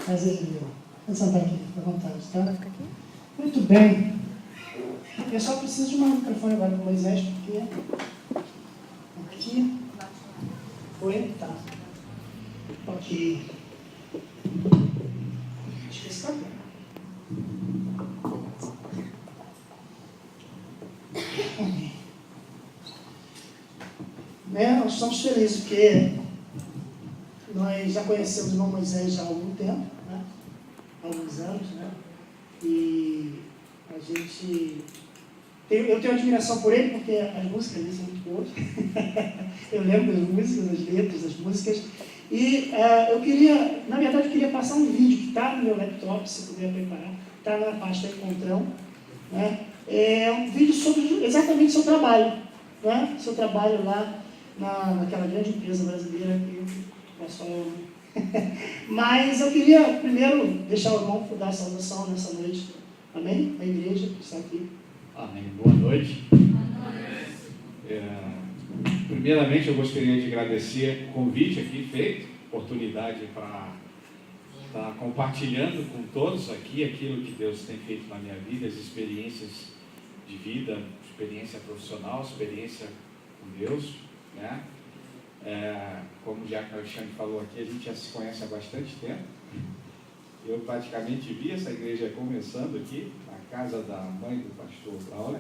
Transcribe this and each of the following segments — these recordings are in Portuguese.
Prazer de vê-lo. Pode sentar aqui, fica à vontade, tá? Vai ficar aqui? Muito bem. Eu só preciso de um microfone agora para o Moisés, porque aqui foi, tá. Ok. Acho que esse tá bom. Nós estamos felizes porque nós já conhecemos o irmão Moisés já há algum tempo, né? Há alguns anos, né? E a gente... Eu tenho admiração por ele porque as músicas dele são muito boas. Eu lembro das músicas, das letras, das músicas. E eu queria, na verdade, eu queria passar um vídeo que está no meu laptop, se puder preparar, está na pasta Encontrão, né? É um vídeo sobre exatamente seu trabalho, né? Seu trabalho lá naquela grande empresa brasileira que posso falar o nome. Mas eu queria primeiro deixar o irmão dar a saudação nessa noite. Amém? A igreja que está aqui. Amém. Boa noite. Primeiramente, eu gostaria de agradecer o convite aqui feito, oportunidade para estar compartilhando com todos aqui aquilo que Deus tem feito na minha vida, as experiências de vida, experiência profissional, experiência com Deus, né? Como o Diácono Alexandre falou aqui, a gente já se conhece há bastante tempo. Eu praticamente vi essa igreja começando aqui, na casa da mãe do pastor Braulio.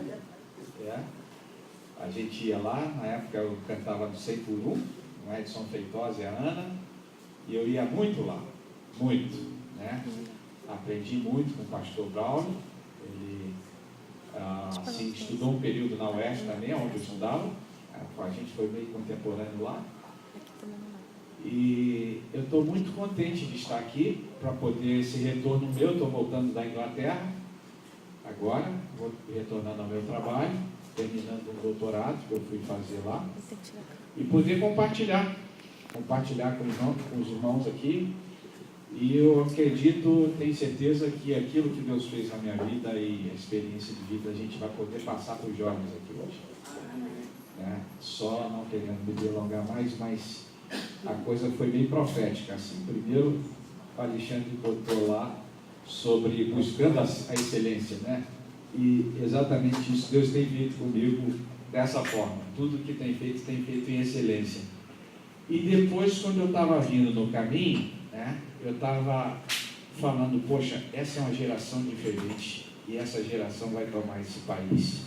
A gente ia lá, na época eu cantava no 100 por 1, com Edson Feitosa e a Ana, e eu ia muito lá, muito, né? Aprendi muito com o pastor Braulio. Ele assim, estudou um período na UERJ também, onde eu estudava. A gente foi meio contemporâneo lá. E eu estou muito contente de estar aqui para poder esse retorno meu. Estou voltando da Inglaterra agora, vou retornando ao meu trabalho, terminando um doutorado que eu fui fazer lá, e poder compartilhar com os irmãos aqui. E eu acredito, tenho certeza que aquilo que Deus fez na minha vida e a experiência de vida a gente vai poder passar para os jovens aqui hoje. Só não querendo me delongar mais, mas a coisa foi bem profética. Assim, primeiro, o Alexandre botou lá sobre buscando a excelência, né? E exatamente isso Deus tem feito comigo dessa forma. Tudo que tem feito em excelência. E depois, quando eu estava vindo no caminho, né, eu estava falando, poxa, essa é uma geração diferente e essa geração vai tomar esse país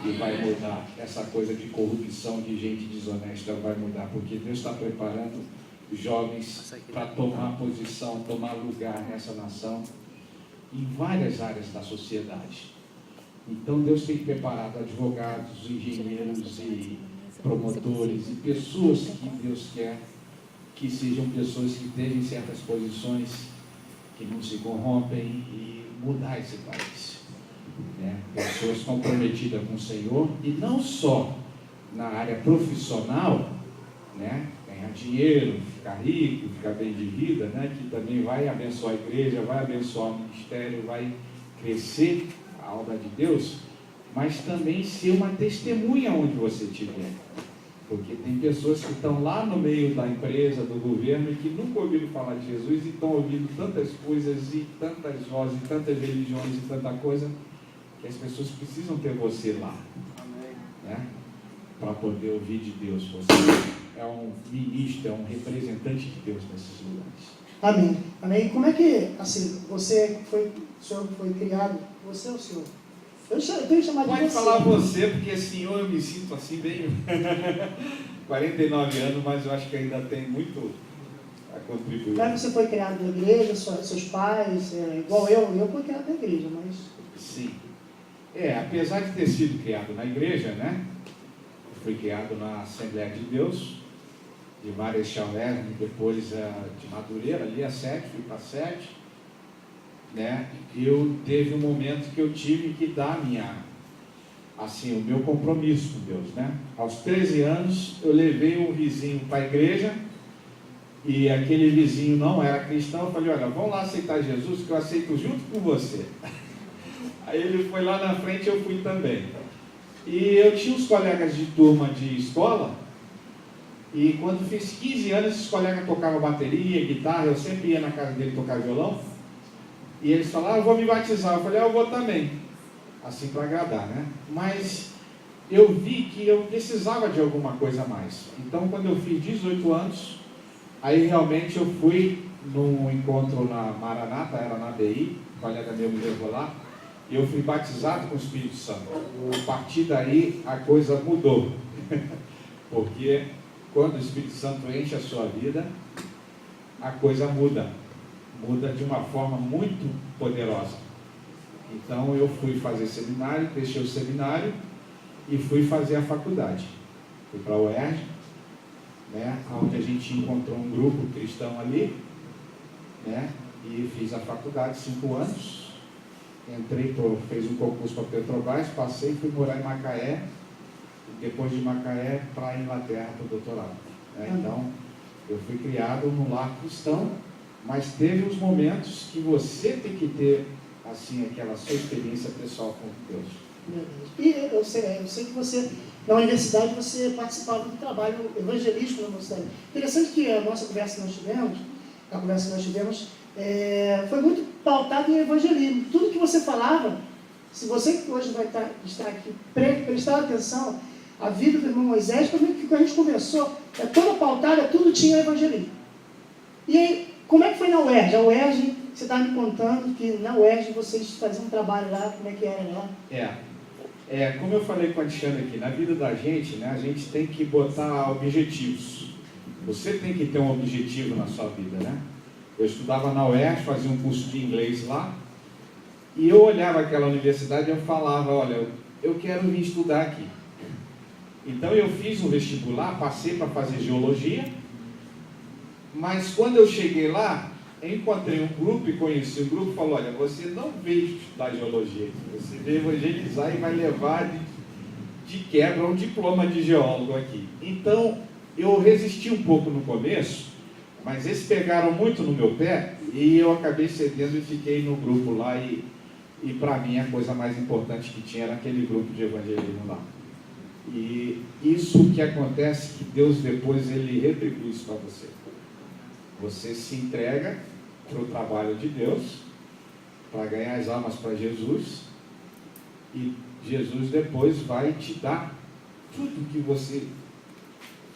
e vai mudar. Essa coisa de corrupção, de gente desonesta vai mudar, porque Deus está preparando jovens para tomar posição, tomar lugar nessa nação em várias áreas da sociedade. Então Deus tem preparado advogados, engenheiros e promotores e pessoas que Deus quer que sejam pessoas que tenham certas posições, que não se corrompem, e mudar esse país, né? Pessoas comprometidas com o Senhor, e não só na área profissional, né? Ganhar dinheiro, ficar rico, ficar bem de vida, né? Que também vai abençoar a igreja, vai abençoar o ministério, vai crescer a obra de Deus, mas também ser uma testemunha onde você estiver. Porque tem pessoas que estão lá no meio da empresa, do governo, e que nunca ouviram falar de Jesus e estão ouvindo tantas coisas e tantas vozes, e tantas religiões e tanta coisa, que as pessoas precisam ter você lá, né? Para poder ouvir de Deus. Você é um ministro, é um representante de Deus nesses lugares. Amém. Amém. Como é que, assim, o senhor foi criado, você ou o senhor? Eu tenho que chamar de Pode você. falar você, porque senhor eu me sinto assim bem 49 anos, mas eu acho que ainda tem muito a contribuir. Como é que você foi criado na igreja, seus pais, igual eu fui criado na igreja, mas... Sim. Apesar de ter sido criado na igreja, né? Eu fui criado na Assembleia de Deus, de várias chalés, depois de Madureira, ali a 7, fui para 7, né? Eu teve um momento que eu tive que dar o meu compromisso com Deus, né? Aos 13 anos, eu levei um vizinho para a igreja, e aquele vizinho não era cristão. Eu falei, olha, vamos lá aceitar Jesus, que eu aceito junto com você. Aí ele foi lá na frente, eu fui também. E eu tinha uns colegas de turma de escola, E quando fiz 15 anos, esses colegas tocavam bateria, guitarra, eu sempre ia na casa dele tocar violão. E eles falaram, eu vou me batizar. Eu falei, eu vou também. Assim, para agradar, né? Mas eu vi que eu precisava de alguma coisa a mais. Então, quando eu fiz 18 anos, aí realmente eu fui num encontro na Maranata, era na BI, um colega meu me levou lá, e eu fui batizado com o Espírito Santo. A partir daí, a coisa mudou. Porque quando o Espírito Santo enche a sua vida, a coisa muda. Muda de uma forma muito poderosa. Então eu fui fazer seminário, deixei o seminário e fui fazer a faculdade. Fui para a UERJ, né, onde a gente encontrou um grupo cristão ali, né, e fiz a faculdade 5 anos. Entrei, fiz um concurso para Petrobras, passei e fui morar em Macaé. E depois de Macaé, para a Inglaterra, para o doutorado. Né? Então, eu fui criado num lar cristão, mas teve os momentos que você tem que ter, assim, aquela sua experiência pessoal com Deus. E eu sei que você, na universidade, você participava do trabalho evangelístico na universidade. Interessante que a nossa conversa que nós tivemos, foi muito pautada em evangelismo. Tudo que você falava, se você que hoje vai estar aqui, prestar atenção, a vida do irmão Moisés, também que a gente conversou, toda pautada, tudo tinha evangelismo. E aí, como é que foi na UERJ? A UERJ, você estava me contando que na UERJ vocês faziam um trabalho lá, como é que era lá? Como eu falei com a Alexandre aqui, na vida da gente, né, a gente tem que botar objetivos. Você tem que ter um objetivo na sua vida, né? Eu estudava na UERJ, fazia um curso de inglês lá, e eu olhava aquela universidade e eu falava, olha, eu quero vir estudar aqui. Então eu fiz um vestibular, passei para fazer geologia, mas quando eu cheguei lá, eu encontrei um grupo e conheci o grupo e falou, olha, você não veio estudar geologia, você veio evangelizar e vai levar de quebra um diploma de geólogo aqui. Então eu resisti um pouco no começo, mas eles pegaram muito no meu pé e eu acabei cedendo e fiquei no grupo lá e para mim a coisa mais importante que tinha era aquele grupo de evangelismo lá. E isso que acontece, que Deus depois ele retribui isso para você. Você se entrega para o trabalho de Deus, para ganhar as almas para Jesus, e Jesus depois vai te dar tudo que você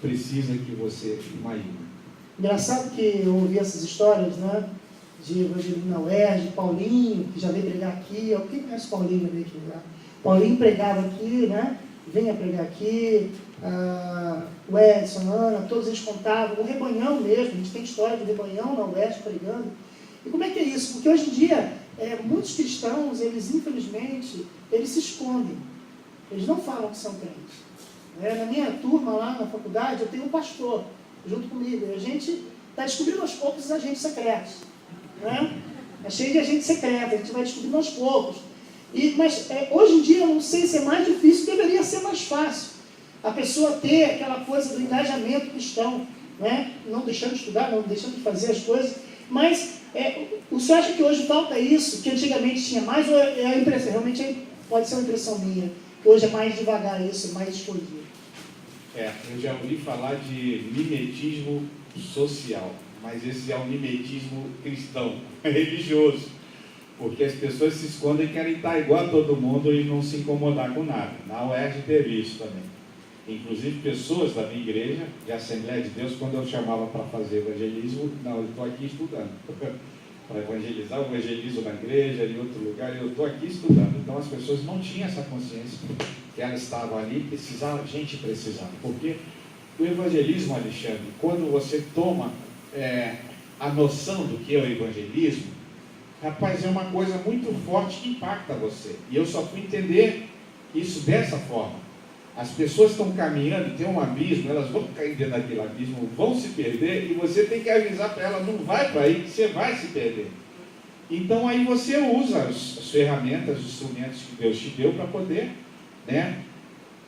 precisa, que você imagina. Engraçado que eu ouvi essas histórias, né, de evangelismo na UERJ, Paulinho, que já veio pregar aqui. Quem conhece Paulinho já veio aqui, né? Paulinho pregava aqui, né? Venha pregar aqui, o Edson, a Ana, todos eles contavam, o rebanhão mesmo, a gente tem história de rebanhão na UERJ pregando. E como é que é isso? Porque hoje em dia, muitos cristãos, eles infelizmente, eles se escondem, eles não falam que são crentes. Na minha turma lá na faculdade, eu tenho um pastor junto comigo, e a gente está descobrindo aos poucos os agentes secretos. Né? É cheio de agente secreto, a gente vai descobrindo aos poucos. Mas hoje em dia, eu não sei se é mais difícil, deveria ser mais fácil. A pessoa ter aquela coisa do engajamento cristão, né? Não deixando de estudar, não deixando de fazer as coisas. Mas o senhor acha que hoje falta isso, que antigamente tinha mais, ou é a impressão? Realmente pode ser uma impressão minha, que hoje é mais devagar isso, mais escondido. Eu já ouvi falar de mimetismo social, mas esse é um mimetismo cristão, religioso. Porque as pessoas se escondem e querem estar igual a todo mundo e não se incomodar com nada. Na UERJ teve isso também. Inclusive pessoas da minha igreja, de Assembleia de Deus, quando eu chamava para fazer evangelismo, não, eu estou aqui estudando. Para evangelizar, eu evangelizo na igreja, em outro lugar, eu estou aqui estudando. Então as pessoas não tinham essa consciência que elas estavam ali, precisavam, a gente precisava. Porque o evangelismo, Alexandre, quando você toma a noção do que é o evangelismo, rapaz, é uma coisa muito forte que impacta você. E eu só fui entender isso dessa forma. As pessoas estão caminhando, tem um abismo, elas vão cair dentro daquele abismo, vão se perder, e você tem que avisar para ela, não vai para aí, que você vai se perder. Então aí você usa as ferramentas, os instrumentos que Deus te deu para poder, né?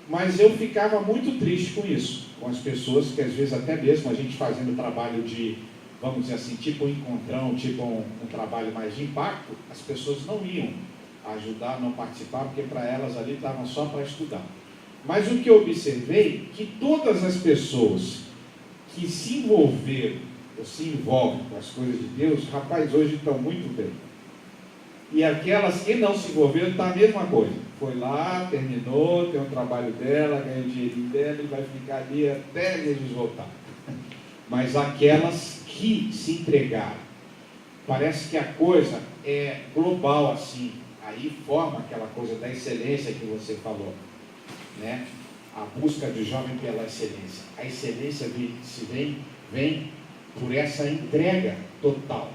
Mas eu ficava muito triste com isso, com as pessoas que às vezes até mesmo a gente fazendo trabalho de, vamos dizer assim, tipo um encontrão, tipo um trabalho mais de impacto, as pessoas não iam ajudar, não participar, porque para elas ali estavam só para estudar. Mas o que eu observei, que todas as pessoas que se envolver, ou se envolve com as coisas de Deus, rapaz, hoje estão muito bem. E aquelas que não se envolveram, está a mesma coisa. Foi lá, terminou, tem o trabalho dela, ganha o dinheirinho dela e vai ficar ali até Jesus voltar. Mas aquelas que se entregaram, parece que a coisa é global assim, aí forma aquela coisa da excelência que você falou, né? A busca do jovem pela excelência. A excelência vem por essa entrega total.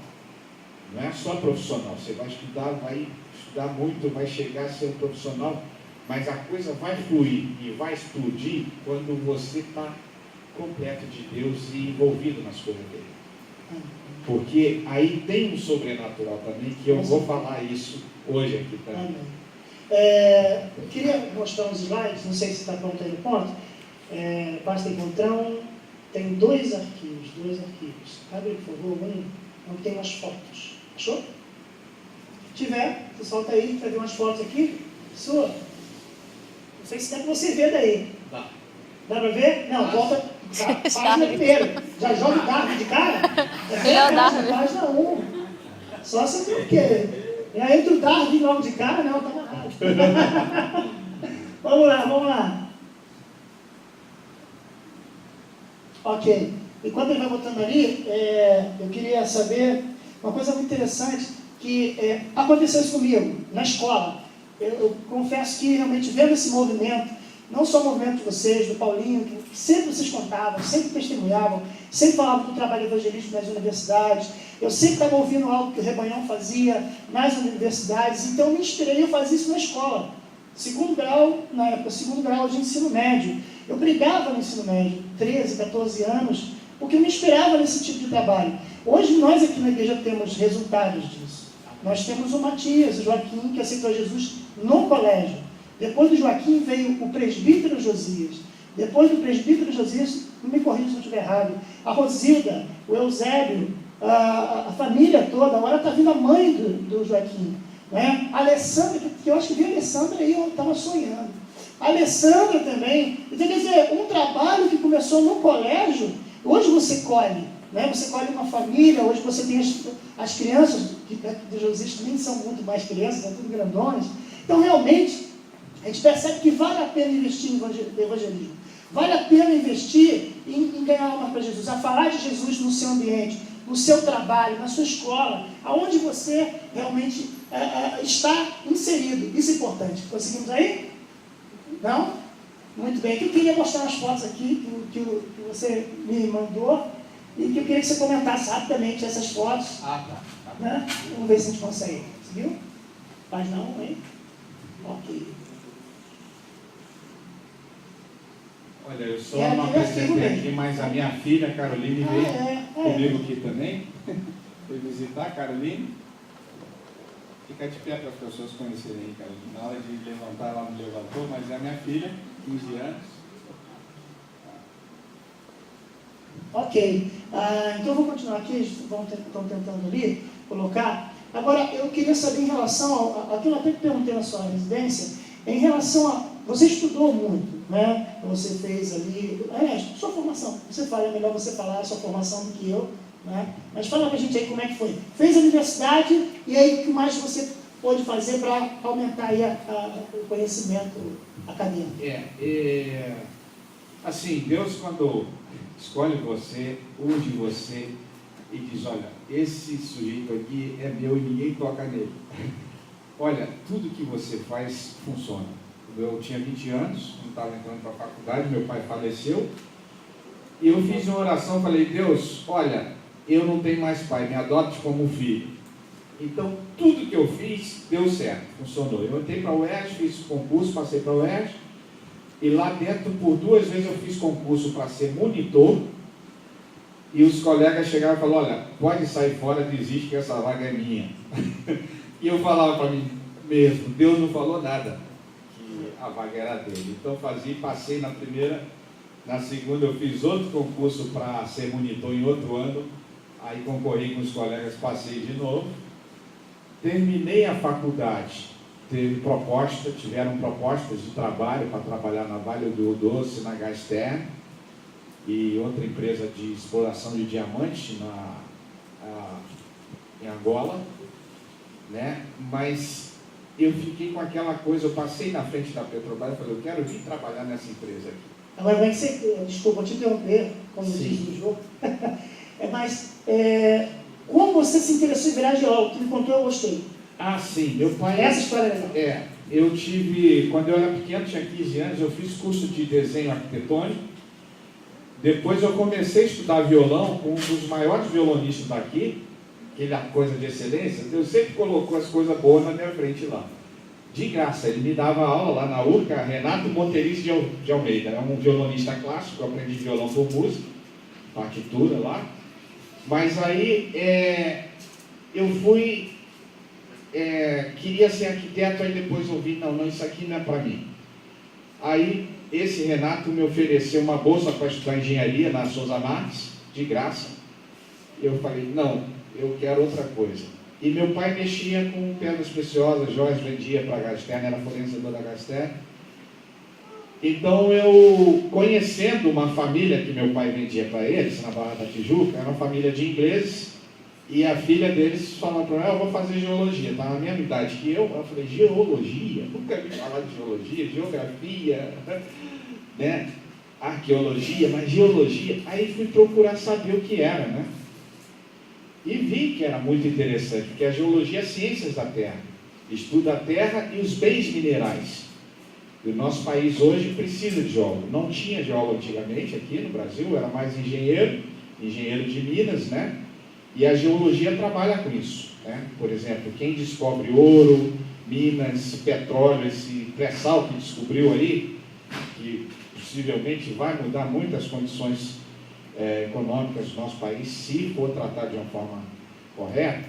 Não é só profissional, você vai estudar muito, vai chegar a ser um profissional, mas a coisa vai fluir e vai explodir quando você está completo de Deus e envolvido nas coisas dele. Porque aí tem um sobrenatural também, que eu vou falar isso hoje aqui também. Eu queria mostrar uns slides, não sei se está pronto aí no ponto. Basta encontrar tem dois arquivos. Abre, por favor, onde tem umas fotos. Achou? Se tiver, você solta aí, vai ver umas fotos aqui. Sua. Não sei se dá para você ver daí. Dá. Dá para ver? Não, volta. Página primeiro. Já joga o Darwin de cara? Página 1. Só se eu querer. E aí tu Darwin logo de cara, não, tá errado. Vamos lá. Ok. Enquanto ele vai botando ali, eu queria saber uma coisa muito interessante que aconteceu isso comigo, na escola. Eu confesso que realmente vendo esse movimento, não só o movimento de vocês, do Paulinho, que sempre vocês contavam, sempre testemunhavam, sempre falavam do trabalho evangelístico nas universidades, eu sempre estava ouvindo algo que o Rebanhão fazia nas universidades, então eu me inspirei a fazer isso na escola. Segundo grau de ensino médio. Eu brigava no ensino médio, 13, 14 anos, porque eu me inspirava nesse tipo de trabalho. Hoje nós aqui na igreja temos resultados disso. Nós temos o Matias, o Joaquim, que aceitou Jesus no colégio. Depois do Joaquim veio o presbítero Josias. Depois do presbítero Josias, não me corrija se eu estiver errado, a Rosilda, o Eusébio, a família toda, agora está vindo a mãe do Joaquim. Né? A Alessandra, que eu acho que vi a Alessandra aí, eu estava sonhando. A Alessandra também. Então, quer dizer, um trabalho que começou no colégio, hoje você colhe. Né? Você colhe uma família, hoje você tem as crianças, que de Josias que nem são muito mais crianças, são tudo grandonas. Então, realmente, a gente percebe que vale a pena investir em evangelismo. Vale a pena investir em ganhar alma para Jesus, a falar de Jesus no seu ambiente, no seu trabalho, na sua escola, aonde você realmente está inserido. Isso é importante. Conseguimos aí? Não? Muito bem. Eu queria mostrar umas fotos aqui que você me mandou e que eu queria que você comentasse rapidamente essas fotos. Tá. Né? Vamos ver se a gente consegue. Conseguiu? Página 1, hein? Ok. Olha, eu só não apresentei aqui, mas a minha filha, Caroline, veio comigo aqui também. Foi visitar a Caroline. Fica de pé para as pessoas conhecerem, Caroline. Na hora de levantar, ela não levantou, mas é a minha filha, 15 anos. Ok. Então eu vou continuar aqui, eles estão tentando ali colocar. Agora, eu queria saber em relação aquilo até que perguntei na sua residência, em relação a... Você estudou muito, né? Você fez ali... sua formação. Você fala, é melhor você falar a sua formação do que eu, né? Mas fala pra gente aí como é que foi. Fez a universidade, e aí o que mais você pôde fazer para aumentar aí o conhecimento acadêmico? Assim, Deus, quando escolhe você, unge você e diz, olha, esse sujeito aqui é meu e ninguém toca nele. Olha, tudo que você faz funciona. Eu tinha 20 anos, não estava entrando para a faculdade, meu pai faleceu, e eu fiz uma oração, falei, Deus, olha, eu não tenho mais pai, me adote como filho. Então, tudo que eu fiz, deu certo, funcionou. Eu entrei para a UERJ, fiz concurso, passei para a UERJ, e lá dentro, por 2 vezes, eu fiz concurso para ser monitor, e os colegas chegaram e falaram, olha, pode sair fora, desiste que essa vaga é minha. E eu falava para mim mesmo, Deus não falou nada, que a vaga era dele. Então passei na primeira, na segunda eu fiz outro concurso para ser monitor em outro ano, aí concorri com os colegas, passei de novo. Terminei a faculdade, tiveram propostas de trabalho para trabalhar na Vale do Rio Doce, na Gaster, e outra empresa de exploração de diamante em Angola, né? Mas eu fiquei com aquela coisa, eu passei na frente da Petrobras e falei, eu quero vir trabalhar nessa empresa aqui. Agora, como é que você... Desculpa te interromper, como diz no jogo. Como você se interessou em virar geólogo? Tu me contou, eu gostei. Ah, sim, meu pai... Essa história é legal. Eu tive, quando eu era pequeno, tinha 15 anos, eu fiz curso de desenho arquitetônico. Depois eu comecei a estudar violão com um dos maiores violonistas daqui, aquela coisa de excelência. Deus sempre colocou as coisas boas na minha frente lá. De graça, ele me dava aula lá na URCA, Renato Monteris de Almeida, é um violonista clássico, eu aprendi violão por música, partitura lá. Mas aí eu fui, queria ser arquiteto, aí depois eu vi, não, isso aqui não é para mim. Aí esse Renato me ofereceu uma bolsa para estudar engenharia na Souza Marques, de graça. Eu falei, não, eu quero outra coisa. E meu pai mexia com pedras preciosas, joias, vendia para a Gasterna, era fornecedor da Gasterna. Então eu, conhecendo uma família que meu pai vendia para eles, na Barra da Tijuca, era uma família de ingleses, e a filha deles falou para mim, eu vou fazer geologia, estava na mesma idade que eu falei, geologia? Nunca vi falar de geologia, geografia, né? Arqueologia, mas geologia. Aí fui procurar saber o que era, né? E vi que era muito interessante, porque a geologia é ciências da terra, estuda a terra e os bens minerais. E o nosso país hoje precisa de geólogo. Não tinha geólogo antigamente aqui no Brasil, era mais engenheiro de minas, né? E a geologia trabalha com isso, né? Por exemplo, quem descobre ouro, minas, petróleo, esse pré-sal que descobriu aí, que possivelmente vai mudar muitas condições econômicas do nosso país, se for tratado de uma forma correta,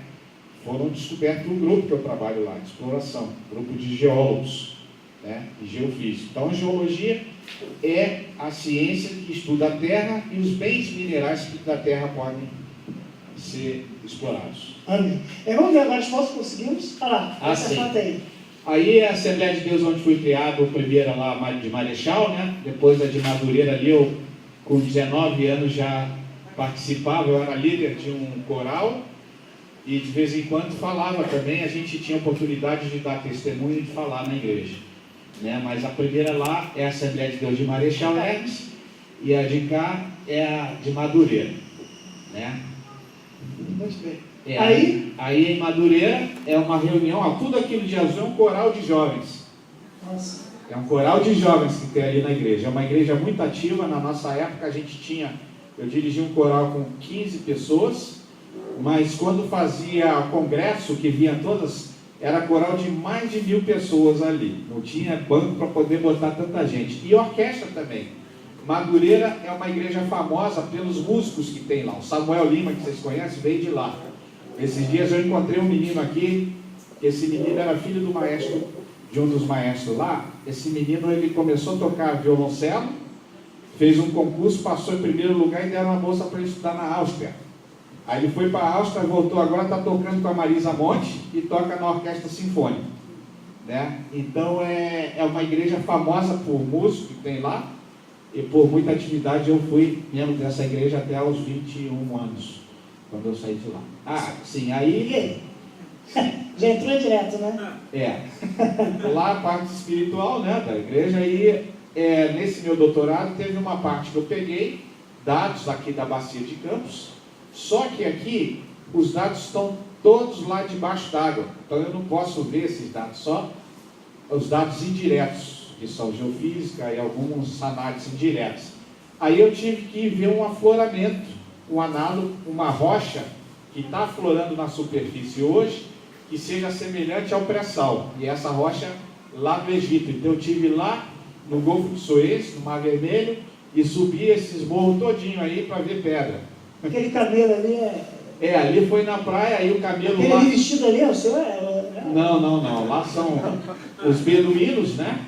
foram descobertos um grupo que eu trabalho lá, de exploração, grupo de geólogos, né, de geofísica. Então, a geologia é a ciência que estuda a Terra e os bens minerais que da Terra podem ser explorados. Amém. Vamos ver agora as fotos que conseguimos. Olha lá, essa foto aí. Aí a Assembleia de Deus, onde fui criado, a primeira lá de Marechal, né? Depois a de Madureira ali, eu com 19 anos já participava, eu era líder de um coral e de vez em quando falava também, a gente tinha oportunidade de dar testemunho e de falar na igreja, né? Mas a primeira lá é a Assembleia de Deus de Marechal Hermes e a de cá é a de Madureira, né? Muito bem. Aí em Madureira é uma reunião, tudo aquilo de azul é um coral de jovens. Nossa. É um coral de jovens que tem ali na igreja. É uma igreja muito ativa. Na nossa época a gente eu dirigi um coral com 15 pessoas, mas quando fazia congresso, que vinha todas, era coral de mais de 1000 pessoas ali. Não tinha banco para poder botar tanta gente. E orquestra também. Madureira é uma igreja famosa pelos músicos que tem lá. O Samuel Lima, que vocês conhecem, veio de lá. Esses dias eu encontrei um menino aqui, esse menino era filho do maestro, de um dos maestros lá. Esse menino, ele começou a tocar violoncelo, fez um concurso, passou em primeiro lugar e deram uma bolsa para ele estudar na Áustria. Aí ele foi para a Áustria, voltou agora, está tocando com a Marisa Monte e toca na Orquestra Sinfônica, né? Então é uma igreja famosa por músicos que tem lá, e por muita atividade. Eu fui membro dessa igreja até aos 21 anos, quando eu saí de lá. Ah, sim, aí... Já entrou direto, né? Lá a parte espiritual, né, da igreja, e nesse meu doutorado teve uma parte que eu peguei, dados aqui da Bacia de Campos, só que aqui os dados estão todos lá debaixo d'água, então eu não posso ver esses dados, só os dados indiretos, que são geofísica e alguns análises indiretas. Aí eu tive que ver um afloramento, um análogo, uma rocha que está aflorando na superfície hoje, que seja semelhante ao pré-sal, e essa rocha lá do Egito. Então eu estive lá no Golfo de Suez, no Mar Vermelho, e subi esses morros todinho aí para ver pedra. Aquele camelo ali ali foi na praia, aí o camelo aquele lá... vestido ali é o seu? Não, lá são os beduínos, né?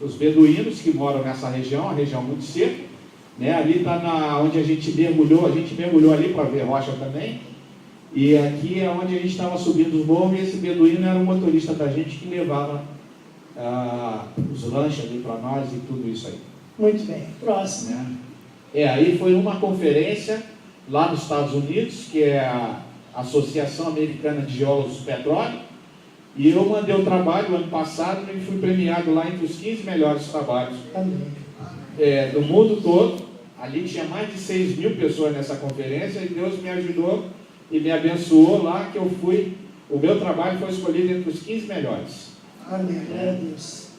Os beduínos que moram nessa região, a região muito seca, né? Ali está onde a gente mergulhou ali para ver rocha também. E aqui é onde a gente estava subindo os morros, e esse beduíno era o motorista da gente que levava os lanches ali para nós e tudo isso aí. Muito bem. Próximo. Né? Aí foi uma conferência lá nos Estados Unidos, que é a Associação Americana de Geólogos do Petróleo, e eu mandei o trabalho ano passado e fui premiado lá entre os 15 melhores trabalhos do mundo todo. Ali tinha mais de 6 mil pessoas nessa conferência e Deus me ajudou e me abençoou lá, que eu fui, o meu trabalho foi escolhido entre os 15 melhores. Amém, glória a Deus.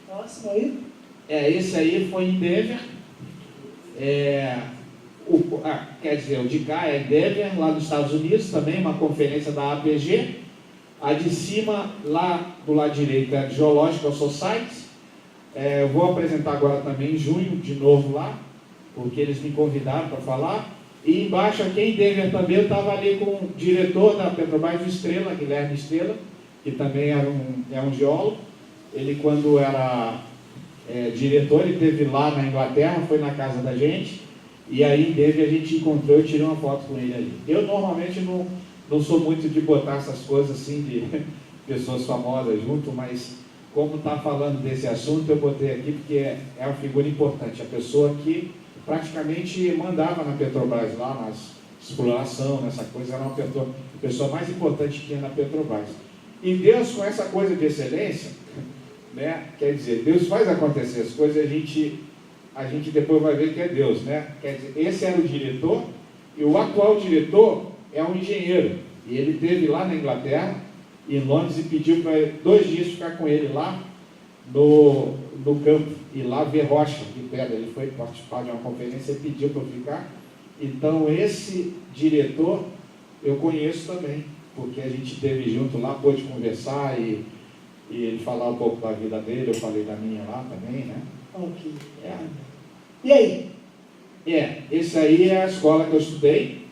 Próximo aí? Esse aí foi em Denver. Quer dizer, o de cá é em Denver, lá nos Estados Unidos, também uma conferência da APG. A de cima, lá do lado direito, é a Geological Society. Eu vou apresentar agora também em junho, de novo lá, porque eles me convidaram para falar. E embaixo, aqui em Denver também, eu estava ali com o diretor da Petrobras do Estrela, Guilherme Estrela, que também é um geólogo. Ele, quando era diretor, ele esteve lá na Inglaterra, foi na casa da gente, e aí em Denver a gente encontrou, eu tirei uma foto com ele ali. Eu normalmente não sou muito de botar essas coisas assim, de pessoas famosas junto, mas como está falando desse assunto, eu botei aqui porque é uma figura importante. A pessoa que praticamente mandava na Petrobras, lá na exploração, nessa coisa, era uma pessoa mais importante que tinha na Petrobras. E Deus, com essa coisa de excelência, né, quer dizer, Deus faz acontecer as coisas e a gente depois vai ver que é Deus, né? Quer dizer, esse era o diretor, e o atual diretor é um engenheiro, e ele esteve lá na Inglaterra, em Londres, e pediu para 2 dias ficar com ele lá no campo, e lá ver rocha de pedra. Ele foi participar de uma conferência e pediu para eu ficar. Então esse diretor eu conheço também, porque a gente esteve junto lá, pôde conversar e ele falar um pouco da vida dele, eu falei da minha lá também, né? Ok. E aí? Esse aí é a escola que eu estudei,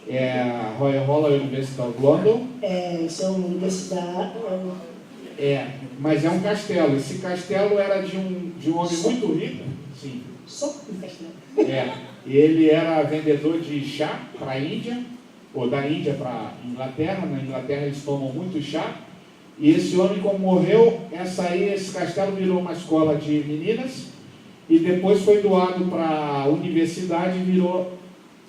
é a Royal University of London. Isso é uma universidade. Mas é um castelo. Esse castelo era de um homem muito rico. Sim. Só um castelo. E ele era vendedor de chá para a Índia, ou da Índia para a Inglaterra. Na Inglaterra eles tomam muito chá. E esse homem, como morreu, esse castelo virou uma escola de meninas, e depois foi doado para a universidade e virou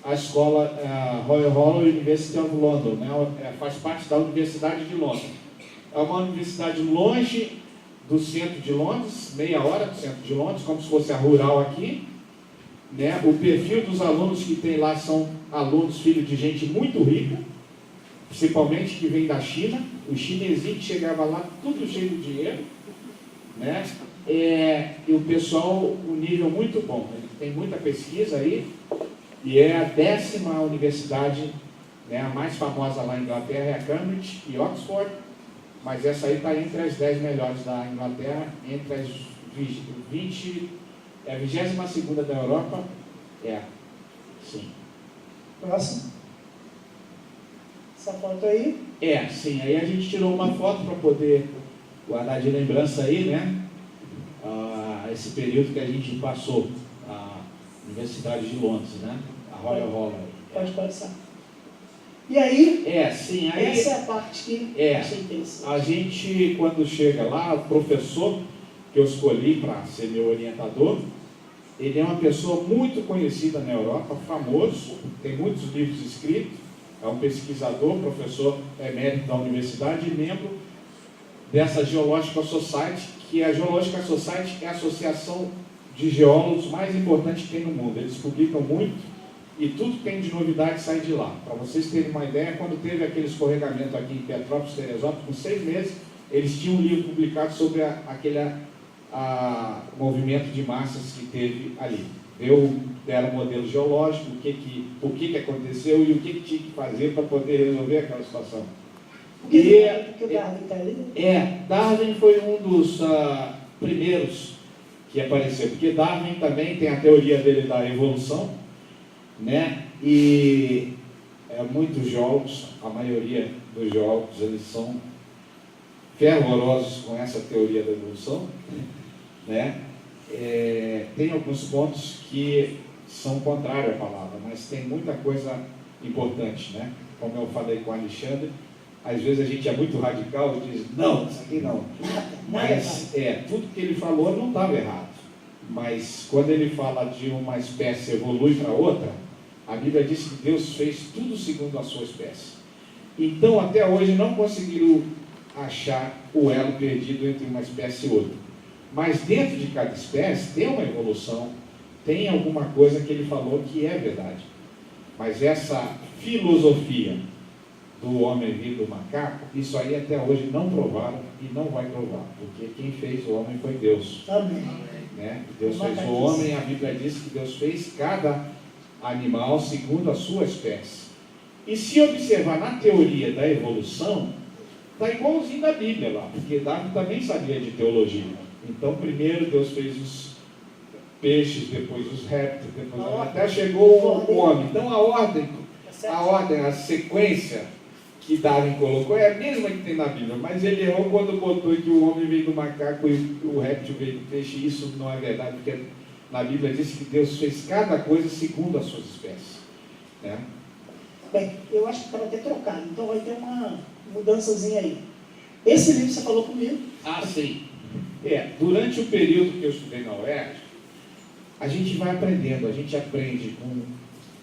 a escola Royal University of London, né? Faz parte da Universidade de Londres. É uma universidade longe do centro de Londres, meia hora do centro de Londres, como se fosse a rural aqui, né? O perfil dos alunos que tem lá são alunos filhos de gente muito rica, principalmente que vem da China. O chinesinho que chegava lá tudo cheio de dinheiro, né? E o pessoal, um nível muito bom. Ele tem muita pesquisa aí, e é a 10ª universidade, né, a mais famosa lá na Inglaterra é a Cambridge e Oxford, mas essa aí está entre as 10 melhores da Inglaterra, entre as 22ª da Europa. Sim. Próximo. Essa foto aí? Sim. Aí a gente tirou uma foto para poder guardar de lembrança aí, né? Esse período que a gente passou, a Universidade de Londres, né? A Royal Holloway. Pode passar. E aí? Sim. Aí, essa é a parte que achei interessante. A gente, quando chega lá, o professor que eu escolhi para ser meu orientador, ele é uma pessoa muito conhecida na Europa, famoso, tem muitos livros escritos, é um pesquisador, professor emérito da universidade e membro dessa Geological Society, que a Geological Society é a associação de geólogos mais importante que tem no mundo. Eles publicam muito e tudo que tem de novidade sai de lá. Para vocês terem uma ideia, quando teve aquele escorregamento aqui em Petrópolis, Teresópolis, com 6 meses, eles tinham um livro publicado sobre aquele movimento de massas que teve ali. Deram um modelo geológico, o que aconteceu e o que tinha que fazer para poder resolver aquela situação. Porque o Darwin está ali? Darwin foi um dos primeiros que apareceu, porque Darwin também tem a teoria dele da evolução, né? E muitos geólogos, a maioria dos geólogos, eles são fervorosos com essa teoria da evolução, né? Tem alguns pontos que são contrários à palavra, mas tem muita coisa importante, né? Como eu falei com o Alexandre, às vezes a gente é muito radical e diz, não, isso aqui não. Mas tudo que ele falou não estava errado, Mas quando ele fala de uma espécie evolui para outra, a Bíblia diz que Deus fez tudo segundo a sua espécie. Então, até hoje, não conseguiram achar o elo perdido entre uma espécie e outra. Mas dentro de cada espécie tem uma evolução, tem alguma coisa que ele falou que é verdade. Mas essa filosofia do homem vir do macaco, isso aí até hoje não provaram e não vai provar, porque quem fez o homem foi Deus. Amém. Né? Deus fez o homem, a Bíblia diz que Deus fez cada animal segundo a sua espécie. E se observar na teoria da evolução, está igualzinho da Bíblia lá, porque Davi também sabia de teologia. Então, primeiro Deus fez os peixes, depois os répteis, depois até chegou o homem. Então, a ordem, a sequência que Darwin colocou é a mesma que tem na Bíblia, mas ele errou quando botou que o homem veio do macaco e o réptil veio do peixe. Isso não é verdade, porque na Bíblia diz que Deus fez cada coisa segundo as suas espécies. Né? Bem, eu acho que estava até trocado, então vai ter uma mudançazinha aí. Esse livro você falou comigo? Ah, sim. Durante o período que eu estudei na UERJ, a gente vai aprendendo, a gente aprende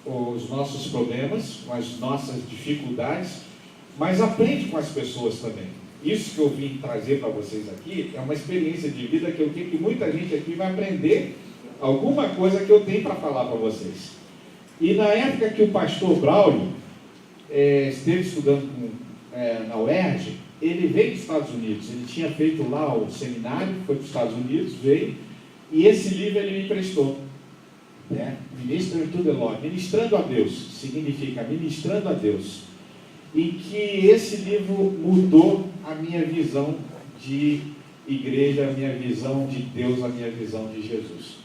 com os nossos problemas, com as nossas dificuldades, mas aprende com as pessoas também. Isso que eu vim trazer para vocês aqui é uma experiência de vida que eu tenho, que muita gente aqui vai aprender alguma coisa que eu tenho para falar para vocês. E na época que o pastor Braulio esteve estudando na UERJ, ele veio dos Estados Unidos, ele tinha feito lá o seminário, foi para os Estados Unidos, veio, e esse livro ele me emprestou. Né? Ministering to the Lord, ministrando a Deus, significa ministrando a Deus. E que esse livro mudou a minha visão de igreja, a minha visão de Deus, a minha visão de Jesus.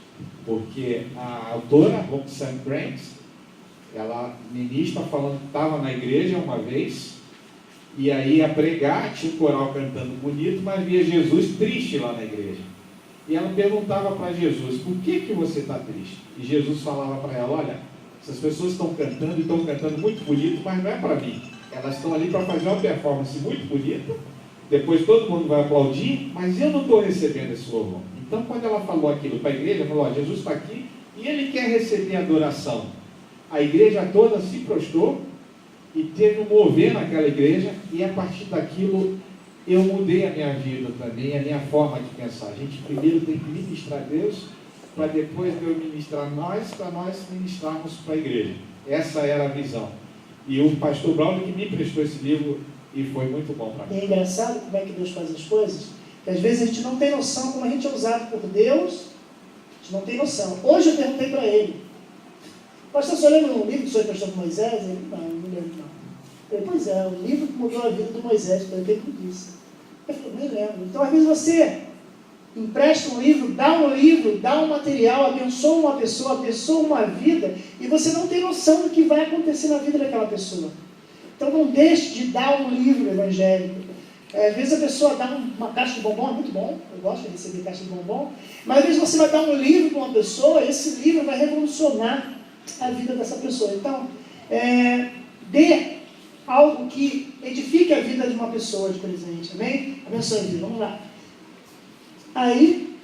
Porque a autora, Roxanne Grant, ela ministra falando que estava na igreja uma vez, e aí ia pregar, tinha um coral cantando bonito, mas via Jesus triste lá na igreja. E ela perguntava para Jesus, por que você está triste? E Jesus falava para ela, olha, essas pessoas estão cantando e estão cantando muito bonito, mas não é para mim. Elas estão ali para fazer uma performance muito bonita, depois todo mundo vai aplaudir, mas eu não estou recebendo esse louvor. Então, quando ela falou aquilo para a igreja, ela falou, ó, Jesus está aqui e ele quer receber adoração. A igreja toda se prostrou e teve um mover naquela igreja, e a partir daquilo eu mudei a minha vida também, a minha forma de pensar. A gente primeiro tem que ministrar Deus, para depois eu ministrar nós, para nós ministrarmos para a igreja. Essa era a visão. E o pastor Braulio que me emprestou esse livro, e foi muito bom para mim. É engraçado como é que Deus faz as coisas, que às vezes a gente não tem noção como a gente é usado por Deus, a gente não tem noção. Hoje eu perguntei para ele, pastor, você lembra um livro que o senhor emprestou para Moisés? Ele, não lembro não. Eu falei, pois é, o livro que mudou a vida do Moisés, foi o que ele disse. Eu falei, nem lembro. Então, às vezes você empresta um livro, dá um material, abençoa uma pessoa uma vida, e você não tem noção do que vai acontecer na vida daquela pessoa. Então, não deixe de dar um livro evangélico. Às vezes a pessoa dá uma caixa de bombom, é muito bom, eu gosto de receber caixa de bombom, mas às vezes você vai dar um livro para uma pessoa, esse livro vai revolucionar a vida dessa pessoa. Então, dê algo que edifique a vida de uma pessoa de presente, amém? Abençoe a vida, vamos lá. Aí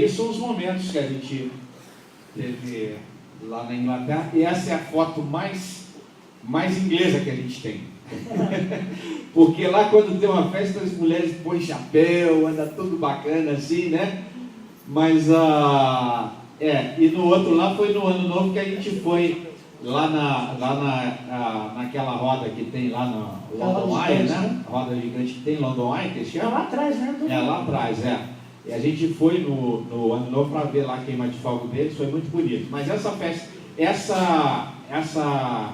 São os momentos que a gente teve lá na Inglaterra, e essa é a foto mais inglesa que a gente tem. Porque lá quando tem uma festa, as mulheres põem chapéu, anda tudo bacana assim, né? Mas, e no outro lá foi no Ano Novo que a gente foi lá naquela roda que tem lá no London Eye, né? A roda gigante que tem London Eye, que chama? Lá atrás, né? Lá atrás, E a gente foi no Ano Novo para ver lá a queima de fogo deles, foi muito bonito. Mas essa festa, essa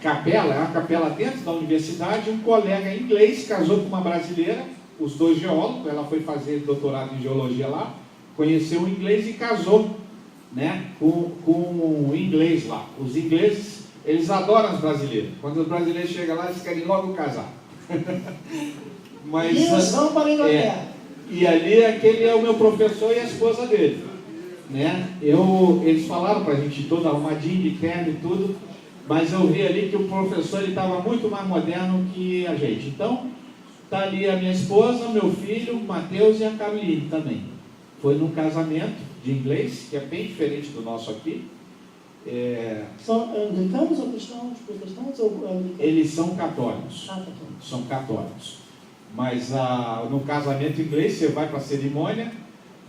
capela, é uma capela dentro da universidade. Um colega inglês casou com uma brasileira, os dois geólogos, ela foi fazer doutorado em geologia lá, conheceu um inglês e casou, né, com um inglês lá. Os ingleses, eles adoram os brasileiros. Quando os brasileiros chegam lá, eles querem logo casar. Mas, e eles vão para a Inglaterra. E ali aquele é o meu professor e a esposa dele, né? Eles falaram para a gente todo arrumadinho, de terno e tudo, mas eu vi ali que o professor estava muito mais moderno que a gente. Então, está ali a minha esposa, meu filho, o Matheus e a Caroline também. foi num casamento de inglês, que é bem diferente do nosso aqui. São anglicanos ou cristãos, protestantes ou anglicanos? Eles são católicos. Católicos. São católicos. Mas no casamento inglês, você vai para a cerimônia,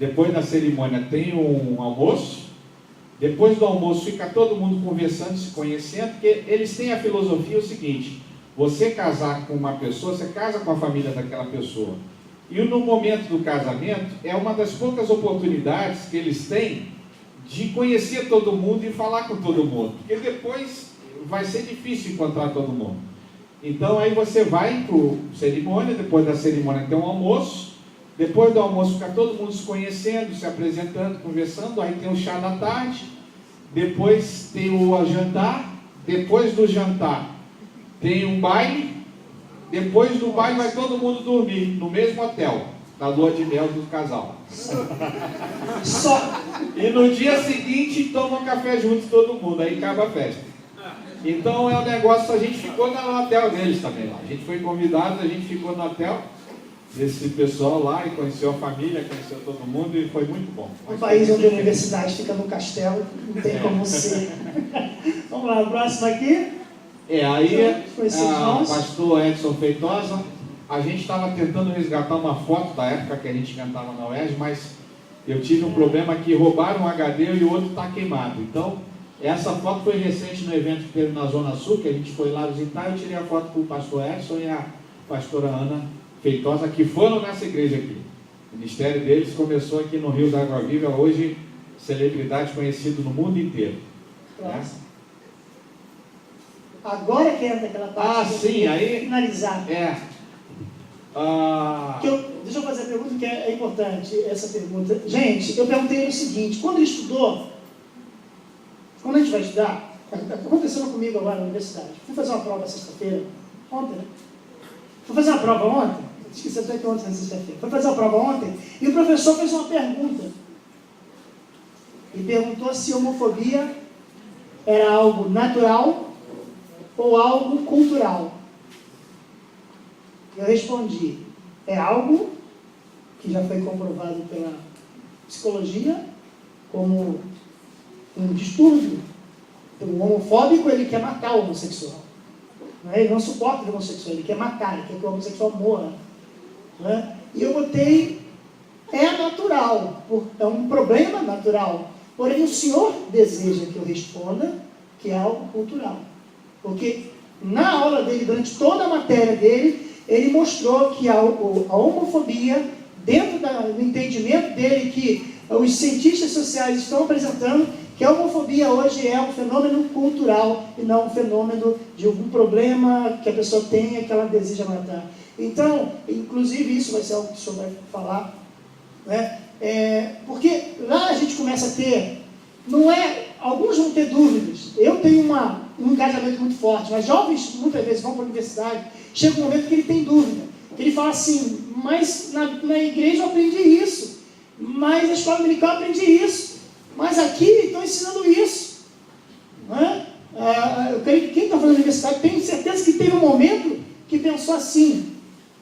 depois da cerimônia tem um almoço, depois do almoço fica todo mundo conversando, se conhecendo, porque eles têm a filosofia o seguinte: você casar com uma pessoa, você casa com a família daquela pessoa. E no momento do casamento, é uma das poucas oportunidades que eles têm de conhecer todo mundo e falar com todo mundo, porque depois vai ser difícil encontrar todo mundo. Então aí você vai para a cerimônia, depois da cerimônia tem um almoço, depois do almoço fica todo mundo se conhecendo, se apresentando, conversando, aí tem o chá da tarde, depois tem o jantar, depois do jantar tem um baile, depois do baile vai todo mundo dormir no mesmo hotel, na lua de mel do casal. Só. E no dia seguinte tomam café juntos todo mundo, aí acaba a festa. Então é um negócio, a gente ficou no hotel deles também lá. A gente foi convidado, a gente ficou no hotel desse pessoal lá e conheceu a família, conheceu todo mundo e foi muito bom. Um país onde a universidade fica no castelo, não tem como ser. Vamos lá, o próximo aqui. Aí o pastor Edson Feitosa, a gente estava tentando resgatar uma foto da época que a gente cantava na UERJ, mas eu tive um problema que roubaram um HD e o outro está queimado. Então, essa foto foi recente no evento que teve na Zona Sul, que a gente foi lá visitar. Eu tirei a foto com o pastor Edson e a pastora Ana Feitosa, que foram nessa igreja aqui. O ministério deles começou aqui no Rio da Água Viva, hoje celebridade conhecida no mundo inteiro. Né? Agora que entra aquela parte sim, aí finalizar. Deixa eu fazer a pergunta que é importante, essa pergunta. Gente, eu perguntei o seguinte: quando ele estudou, quando a gente vai estudar, aconteceu comigo agora na universidade. Fui fazer uma prova sexta-feira, ontem, né? Fui fazer uma prova ontem, esqueci até que ontem na sexta-feira. Fui fazer uma prova ontem e o professor fez uma pergunta. Ele perguntou se homofobia era algo natural ou algo cultural. Eu respondi: é algo que já foi comprovado pela psicologia como um distúrbio. O homofóbico, ele quer matar o homossexual. Ele não suporta o homossexual, ele quer matar, ele quer que o homossexual morra. E eu botei: é natural, é um problema natural. Porém, o Senhor deseja que eu responda que é algo cultural. Porque na aula dele, durante toda a matéria dele, ele mostrou que a homofobia, dentro do entendimento dele, que os cientistas sociais estão apresentando, que a homofobia hoje é um fenômeno cultural e não um fenômeno de algum problema que a pessoa tenha, que ela deseja matar. Então, inclusive, isso vai ser algo que o senhor vai falar, né? Porque lá a gente começa a ter, alguns vão ter dúvidas. Eu tenho um engajamento muito forte, mas jovens muitas vezes vão para a universidade, chega um momento que ele tem dúvida, que ele fala assim: mas na igreja eu aprendi isso, mas na escola dominical eu aprendi isso, mas aqui estão ensinando isso. Eu creio que quem está fazendo universidade, tenho certeza que teve um momento que pensou assim.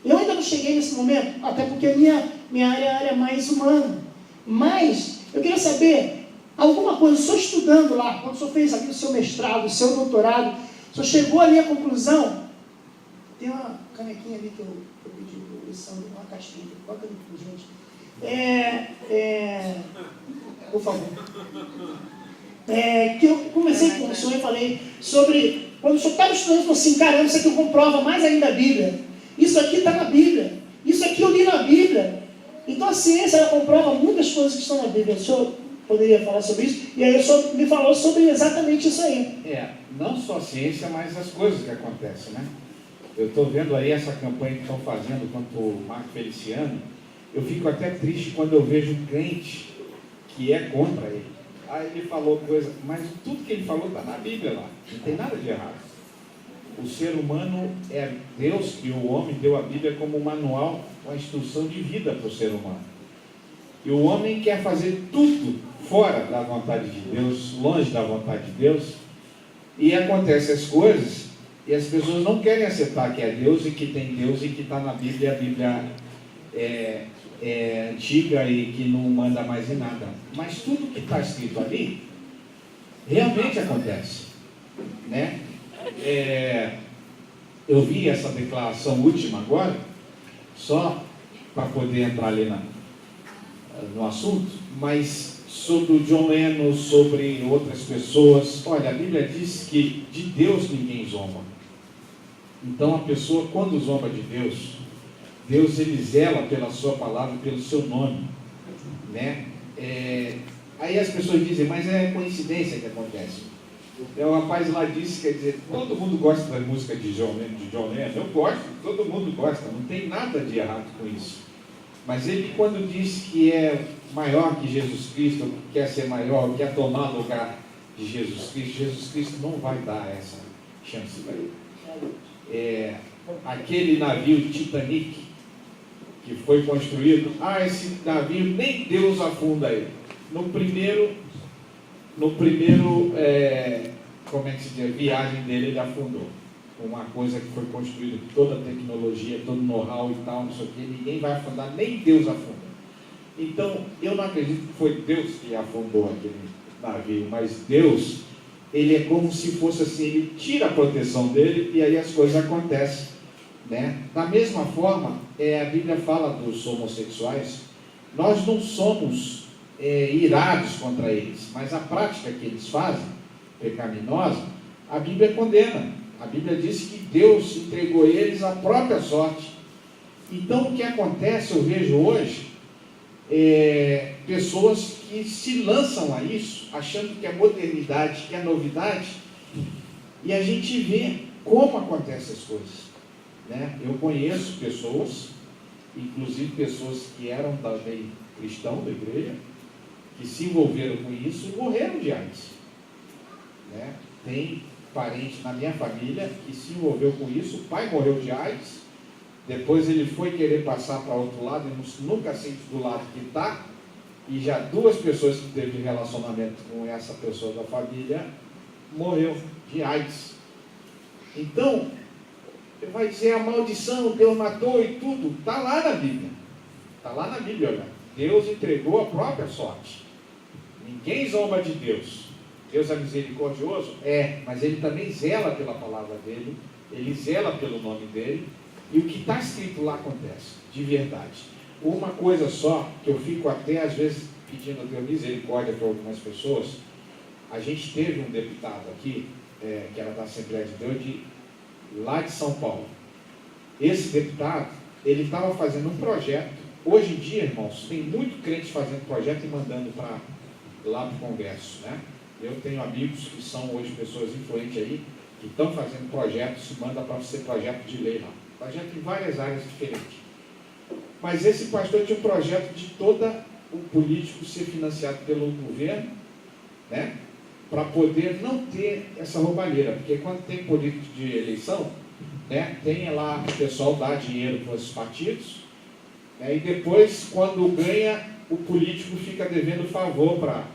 Eu ainda não cheguei nesse momento, até porque a minha área é a área mais humana, mas eu queria saber alguma coisa. O senhor estudando lá, quando o senhor fez aqui o seu mestrado, o seu doutorado, o senhor chegou ali à conclusão. Tem uma canequinha ali que eu pedi para lição, uma caixinha, coloca ali por gente. Por favor. Que eu comecei com o senhor e falei sobre, quando o senhor estava estudando, falou assim: caramba, isso aqui comprova mais ainda a Bíblia. Isso aqui está na Bíblia. Isso aqui eu li na Bíblia. Então a ciência, ela comprova muitas coisas que estão na Bíblia. O senhor poderia falar sobre isso? E aí o senhor me falou sobre exatamente isso aí. Não só a ciência, mas as coisas que acontecem, né? Eu estou vendo aí essa campanha que estão fazendo contra o Marco Feliciano. Eu fico até triste quando eu vejo um crente que é contra ele. Aí ele falou coisa, mas tudo que ele falou está na Bíblia lá. Não tem nada de errado. O ser humano é Deus, que o homem deu a Bíblia como um manual, uma instrução de vida para o ser humano. E o homem quer fazer tudo fora da vontade de Deus, longe da vontade de Deus, e acontecem as coisas, e as pessoas não querem aceitar que é Deus, e que tem Deus, e que está na Bíblia, e a Bíblia antiga e que não manda mais em nada. Mas tudo que está escrito ali realmente acontece, né? Eu vi essa declaração última agora, só para poder entrar ali no assunto, mas sobre o John Lennon, sobre outras pessoas. Olha, a Bíblia diz que de Deus ninguém zomba. Então a pessoa, quando zomba de Deus, Deus ele zela pela sua palavra, pelo seu nome, né? Aí as pessoas dizem, mas é coincidência que acontece. O rapaz lá disse, quer dizer, todo mundo gosta da música de John Lennon, eu gosto, todo mundo gosta, não tem nada de errado com isso. Mas ele, quando diz que é maior que Jesus Cristo, quer ser maior, quer tomar lugar de Jesus Cristo não vai dar essa chance para ele. Aquele navio Titanic, que foi construído, esse navio nem Deus afunda ele. No primeiro como é que se diz, viagem dele, ele afundou. Uma coisa que foi construída com toda a tecnologia, todo o know-how e tal, não sei o que, ninguém vai afundar, nem Deus afunda. Então, eu não acredito que foi Deus que afundou aquele navio, mas Deus, ele é como se fosse assim, ele tira a proteção dele e aí as coisas acontecem, né? Da mesma forma, a Bíblia fala dos homossexuais, nós não somos irados contra eles, mas a prática que eles fazem, pecaminosa, a Bíblia condena. A Bíblia diz que Deus entregou eles à própria sorte. Então o que acontece, eu vejo hoje, pessoas que se lançam a isso, achando que é modernidade, que é novidade, e a gente vê como acontecem as coisas, né? Eu conheço pessoas, inclusive pessoas que eram também cristãos da igreja, que se envolveram com isso e morreram de AIDS, né? Tem parente na minha família que se envolveu com isso, o pai morreu de AIDS, depois ele foi querer passar para outro lado e nunca sente do lado que está, e já 2 pessoas que teve relacionamento com essa pessoa da família morreu de AIDS. Então, ele vai dizer a maldição, Deus matou e tudo, está lá na Bíblia. Está lá na Bíblia, olha. Deus entregou a própria sorte. Ninguém zomba de Deus. Deus é misericordioso? Mas Ele também zela pela palavra dEle, Ele zela pelo nome dEle, e o que está escrito lá acontece, de verdade. Uma coisa só, que eu fico até às vezes pedindo a Deus misericórdia para algumas pessoas, a gente teve um deputado aqui, que era da Assembleia de Deus, lá de São Paulo. Esse deputado, ele estava fazendo um projeto. Hoje em dia, irmãos, tem muito crente fazendo projeto e mandando lá para o Congresso, né? Eu tenho amigos que são hoje pessoas influentes aí, que estão fazendo projetos, manda para ser projeto de lei lá. Projeto em várias áreas diferentes. Mas esse pastor tinha um projeto de todo o político ser financiado pelo governo, né? Para poder não ter essa roubalheira, porque quando tem político de eleição, né, tem lá o pessoal dá dinheiro para os partidos, né, e depois, quando ganha, o político fica devendo favor para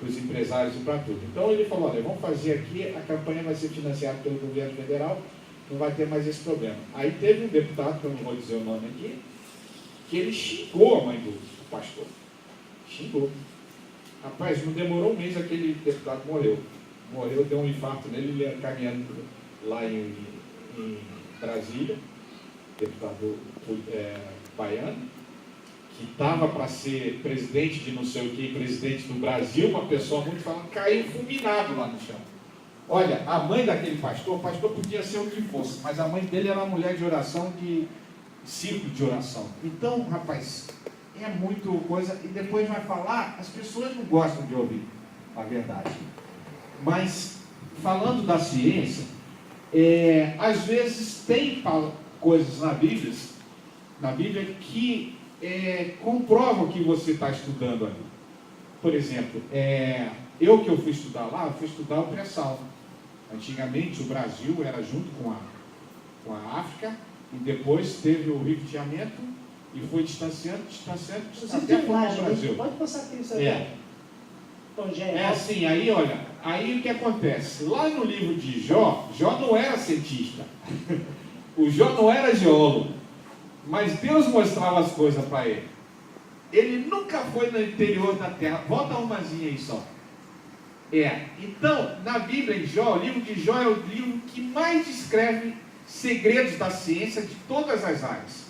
os empresários e para tudo. Então ele falou, olha, vamos fazer aqui, a campanha vai ser financiada pelo governo federal, não vai ter mais esse problema. Aí teve um deputado, que eu não vou dizer o nome aqui, que ele xingou a mãe do pastor. Xingou. Rapaz, não demorou um mês, aquele deputado morreu. Morreu, deu um infarto nele, ele caminhando lá em Brasília, deputado baiano, que estava para ser presidente de não sei o que, presidente do Brasil, uma pessoa muito falando, caiu fulminado lá no chão. Olha, a mãe daquele pastor, o pastor podia ser o que fosse, mas a mãe dele era uma mulher de oração, de círculo de oração. Então, rapaz, é muito coisa, e depois vai falar, as pessoas não gostam de ouvir a verdade. Mas, falando da ciência, às vezes tem coisas na Bíblia que comprovam o que você está estudando ali. Por exemplo, eu fui estudar lá, eu fui estudar o pré-sal. Antigamente o Brasil era junto com a África, e depois teve o rift-amento, e foi distanciando, até formar o Brasil. Pode passar aqui isso aí. Assim, aí olha, aí o que acontece? Lá no livro de Jó, Jó não era cientista, o Jó não era geólogo, mas Deus mostrava as coisas para ele. Ele nunca foi no interior da terra. Volta umazinha aí só. Então, na Bíblia, em Jó, o livro de Jó é o livro que mais descreve segredos da ciência de todas as áreas,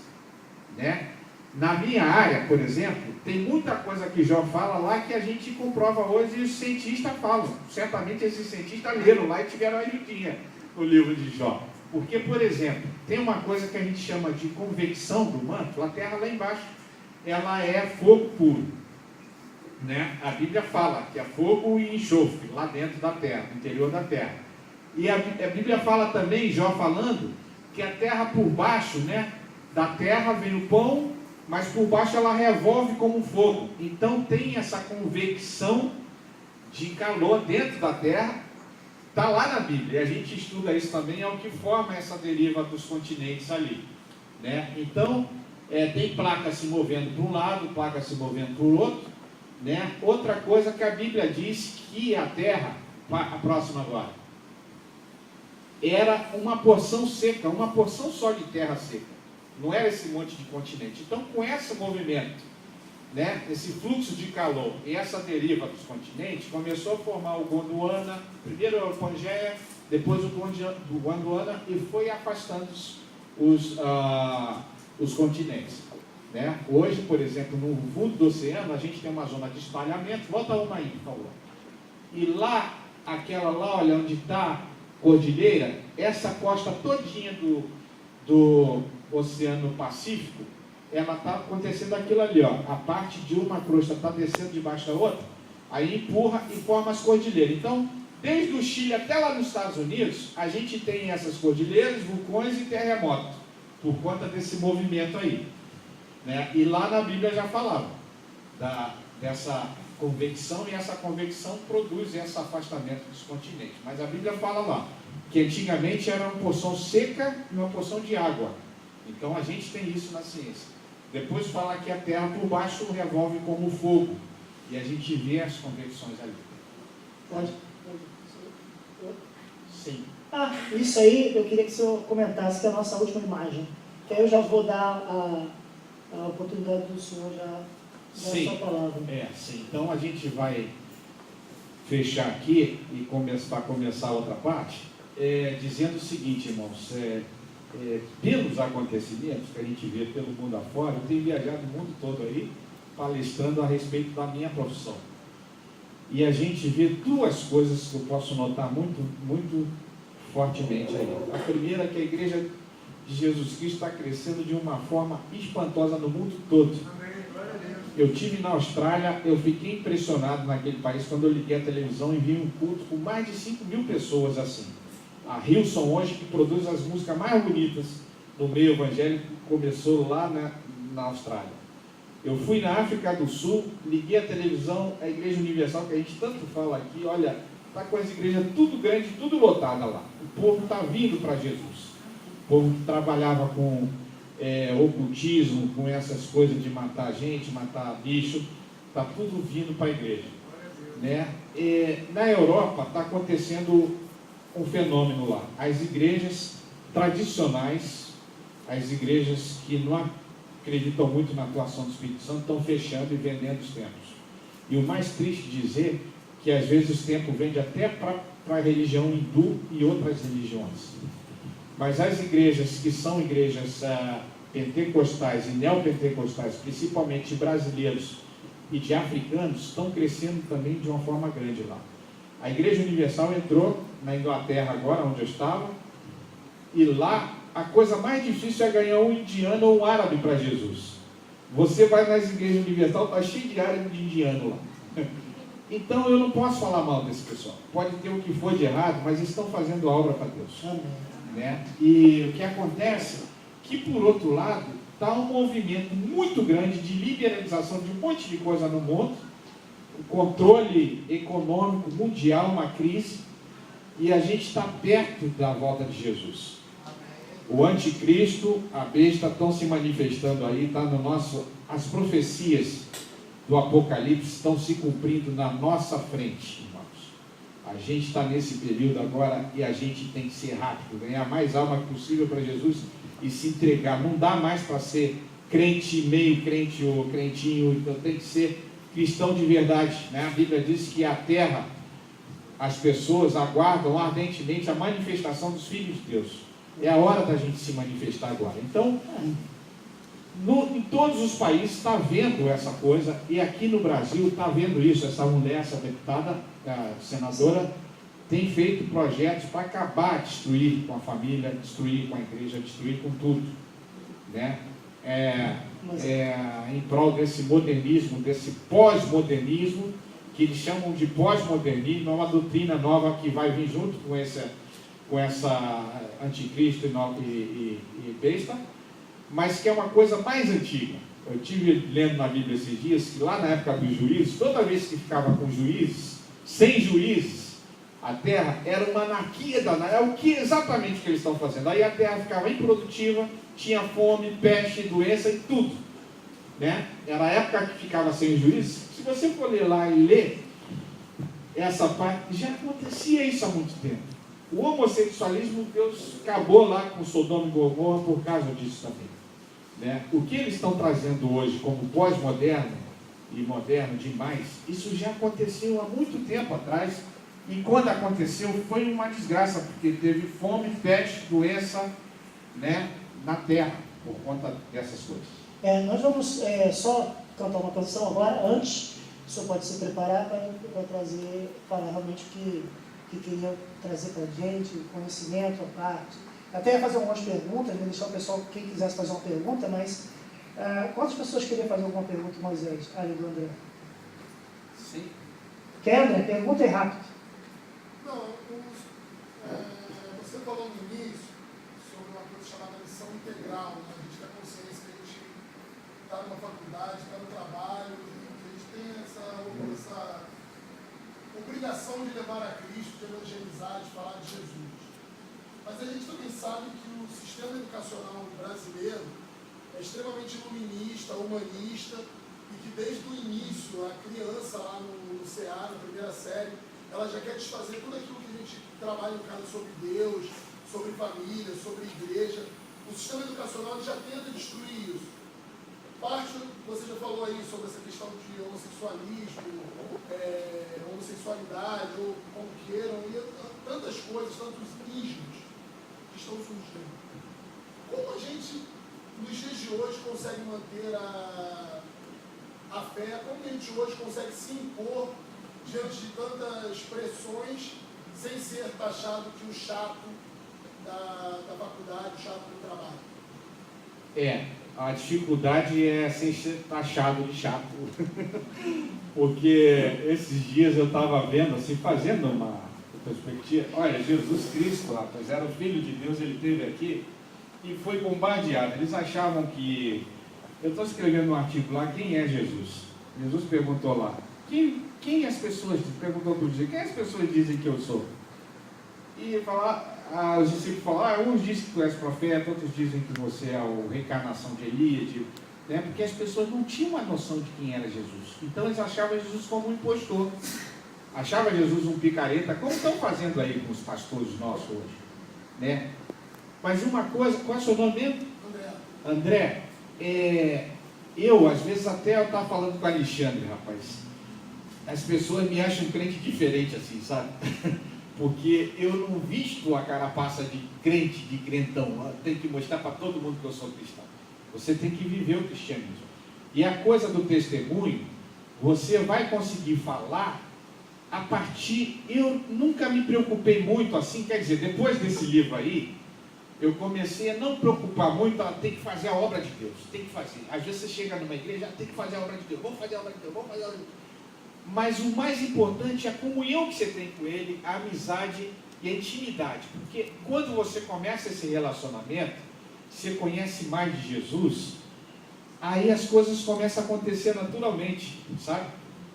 né? Na minha área, por exemplo, tem muita coisa que Jó fala lá que a gente comprova hoje e os cientistas falam. Certamente esses cientistas leram lá e tiveram a ajudinha no livro de Jó. Porque, por exemplo, tem uma coisa que a gente chama de convecção do manto. A terra lá embaixo, ela é fogo puro, né? A Bíblia fala que é fogo e enxofre lá dentro da terra, no interior da terra. E a Bíblia fala também, Jó falando, que a terra por baixo, né, da terra vem o pão, mas por baixo ela revolve como fogo. Então tem essa convecção de calor dentro da terra, está lá na Bíblia, e a gente estuda isso também, é o que forma essa deriva dos continentes ali, né? Então, tem placas se movendo para um lado, placas se movendo para o outro, né? Outra coisa que a Bíblia diz que a terra, a próxima agora, era uma porção seca, uma porção só de terra seca, não era esse monte de continente. Então, com esse movimento, né, esse fluxo de calor e essa deriva dos continentes, começou a formar o Gondwana, primeiro o Pangeia, depois o Gondwana, e foi afastando os continentes, né? Hoje, por exemplo, no fundo do oceano, a gente tem uma zona de espalhamento. Volta uma aí, por favor. E lá, aquela lá, olha, onde está cordilheira, essa costa todinha do Oceano Pacífico, ela está acontecendo aquilo ali, ó. A parte de uma crosta está descendo debaixo da outra, aí empurra e forma as cordilheiras. Então, desde o Chile até lá nos Estados Unidos, a gente tem essas cordilheiras, vulcões e terremotos, por conta desse movimento aí, né? E lá na Bíblia já falava dessa convecção, e essa convecção produz esse afastamento dos continentes. Mas a Bíblia fala lá que antigamente era uma porção seca e uma porção de água. Então a gente tem isso na ciência. Depois fala que a terra por baixo revolve como fogo, e a gente vê as convecções ali. Pode. Sim. Isso aí eu queria que o senhor comentasse, que é a nossa última imagem. Que aí eu já vou dar a oportunidade do senhor já dar a sua palavra. Sim. Então a gente vai fechar aqui e começar a outra parte, dizendo o seguinte, irmãos, pelos acontecimentos que a gente vê pelo mundo afora, eu tenho viajado o mundo todo aí, palestrando a respeito da minha profissão. E a gente vê duas coisas que eu posso notar muito, muito fortemente aí. A primeira é que a igreja de Jesus Cristo está crescendo de uma forma espantosa no mundo todo. Eu tive na Austrália, eu fiquei impressionado naquele país quando eu liguei a televisão e vi um culto com mais de 5.000 pessoas assim. A Hillsong hoje, que produz as músicas mais bonitas no meio evangélico, começou lá na Austrália. Eu fui na África do Sul, liguei a televisão, a Igreja Universal, que a gente tanto fala aqui, olha, está com as igrejas tudo grande, tudo lotada lá. O povo está vindo para Jesus. O povo que trabalhava com ocultismo, com essas coisas de matar gente, matar bicho, está tudo vindo para a igreja, né? Na Europa está acontecendo um fenômeno lá. As igrejas tradicionais, as igrejas que não acreditam muito na atuação do Espírito Santo, estão fechando e vendendo os templos. E o mais triste de dizer que às vezes o templo vende até para a religião hindu e outras religiões. Mas as igrejas que são igrejas pentecostais e neopentecostais, principalmente brasileiros e de africanos, estão crescendo também de uma forma grande lá. A Igreja Universal entrou na Inglaterra agora, onde eu estava, e lá a coisa mais difícil é ganhar um indiano ou um árabe para Jesus. Você vai nas igrejas universais, está cheio de árabe e de indiano lá. Então eu não posso falar mal desse pessoal. Pode ter o que for de errado, mas eles estão fazendo a obra para Deus. Né? E o que acontece que, por outro lado, está um movimento muito grande de liberalização de um monte de coisa no mundo, o controle econômico mundial, uma crise, e a gente está perto da volta de Jesus. O anticristo, a besta estão se manifestando aí, está no nosso, as profecias do Apocalipse estão se cumprindo na nossa frente, irmãos. A gente está nesse período agora e a gente tem que ser rápido, ganhar mais alma possível para Jesus e se entregar. Não dá mais para ser crente, meio crente ou crentinho, então tem que ser cristão de verdade, né? A Bíblia diz que a terra, as pessoas aguardam ardentemente a manifestação dos filhos de Deus. É a hora da gente se manifestar agora. Então, em todos os países está vendo essa coisa, e aqui no Brasil está vendo isso. Essa mulher, essa deputada, a senadora, tem feito projetos para acabar, destruir com a família, destruir com a igreja, destruir com tudo, né? Em prol desse modernismo, desse pós-modernismo, que eles chamam de pós-modernismo. É uma doutrina nova que vai vir junto com essa anticristo e besta, mas que é uma coisa mais antiga. Eu estive lendo na Bíblia esses dias que lá na época dos juízes, toda vez que ficava com juízes, sem juízes, a terra era uma anarquia danada. É o que exatamente que eles estão fazendo. Aí a terra ficava improdutiva, tinha fome, peste, doença e tudo, né? Era a época que ficava sem juízes. Se você for ler lá e ler essa parte, já acontecia isso há muito tempo. O homossexualismo, Deus acabou lá com Sodoma e Gomorra por causa disso também, né? O que eles estão trazendo hoje como pós-moderno e moderno demais, isso já aconteceu há muito tempo atrás, e quando aconteceu foi uma desgraça, porque teve fome, peste, doença, né, na terra, por conta dessas coisas. Nós vamos só cantar uma canção agora. Antes, o senhor pode se preparar para falar realmente o que queria trazer para a gente, conhecimento, a parte. Até ia fazer algumas perguntas, ia deixar o pessoal, quem quisesse fazer uma pergunta, mas quantas pessoas queriam fazer alguma pergunta, Moisés? Ali do André. Sim. Quer, André? Pergunta rápido. Não, você falou no início sobre uma coisa chamada missão integral, né? A gente tem a consciência que a gente está numa faculdade, está no trabalho, que a gente tem essa obrigação de levar a Cristo, de evangelizar, de falar de Jesus. Mas a gente também sabe que o sistema educacional brasileiro é extremamente iluminista, humanista, e que desde o início, a criança lá no CA, na primeira série, ela já quer desfazer tudo aquilo que a gente trabalha em casa sobre Deus, sobre família, sobre igreja. O sistema educacional já tenta destruir isso. Você já falou aí sobre essa questão de homossexualismo, homossexualidade, ou como queiram, e tantas coisas, tantos ismos que estão surgindo. Como a gente, nos dias de hoje, consegue manter a fé? Como a gente hoje consegue se impor diante de tantas pressões, sem ser taxado de um chato da faculdade, o chato do trabalho? A dificuldade é sem ser taxado de chato. Porque esses dias eu estava vendo, assim, fazendo uma perspectiva. Olha, Jesus Cristo, rapaz, era o Filho de Deus, ele esteve aqui e foi bombardeado. Eles achavam que... Eu estou escrevendo um artigo lá, quem é Jesus? Jesus perguntou lá, quem as pessoas, perguntou para o discípulo, quem as pessoas dizem que eu sou? E os discípulos falaram, uns dizem que tu és profeta, outros dizem que você é a reencarnação de Elias, né? Porque as pessoas não tinham a noção de quem era Jesus. Então eles achavam Jesus como um impostor, achavam Jesus um picareta, como estão fazendo aí com os pastores nossos hoje, né? Mas uma coisa, qual é o seu nome mesmo? André, eu às vezes até eu estava falando com o Alexandre, rapaz, as pessoas me acham crente diferente assim, sabe? Porque eu não visto a carapaça de crente, de crentão. Eu tenho que mostrar para todo mundo que eu sou cristão. Você tem que viver o cristianismo. E a coisa do testemunho, você vai conseguir falar a partir... Eu nunca me preocupei muito assim, quer dizer, depois desse livro aí, eu comecei a não preocupar muito, tem que fazer a obra de Deus, tem que fazer. Às vezes você chega numa igreja, tem que fazer a obra de Deus, vamos fazer a obra de Deus, vamos fazer a obra de Deus. Mas o mais importante é a comunhão que você tem com Ele, a amizade e a intimidade. Porque quando você começa esse relacionamento, você conhece mais de Jesus, aí as coisas começam a acontecer naturalmente, sabe?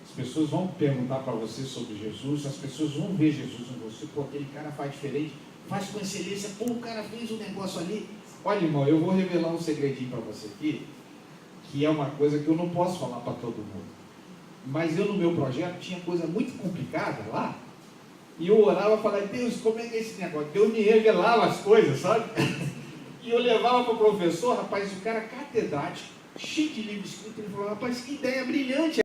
As pessoas vão perguntar para você sobre Jesus, as pessoas vão ver Jesus em você, pô, aquele cara faz diferente, faz com excelência, pô, o cara fez um negócio ali. Olha, irmão, eu vou revelar um segredinho para você aqui, que é uma coisa que eu não posso falar para todo mundo. Mas eu no meu projeto tinha coisa muito complicada lá, e eu orava e falava, Deus, como é que é esse negócio? Deus me revelava as coisas, sabe? E eu levava para o professor, rapaz, o cara catedrático, cheio de livro escrito. Ele falou, rapaz, que ideia brilhante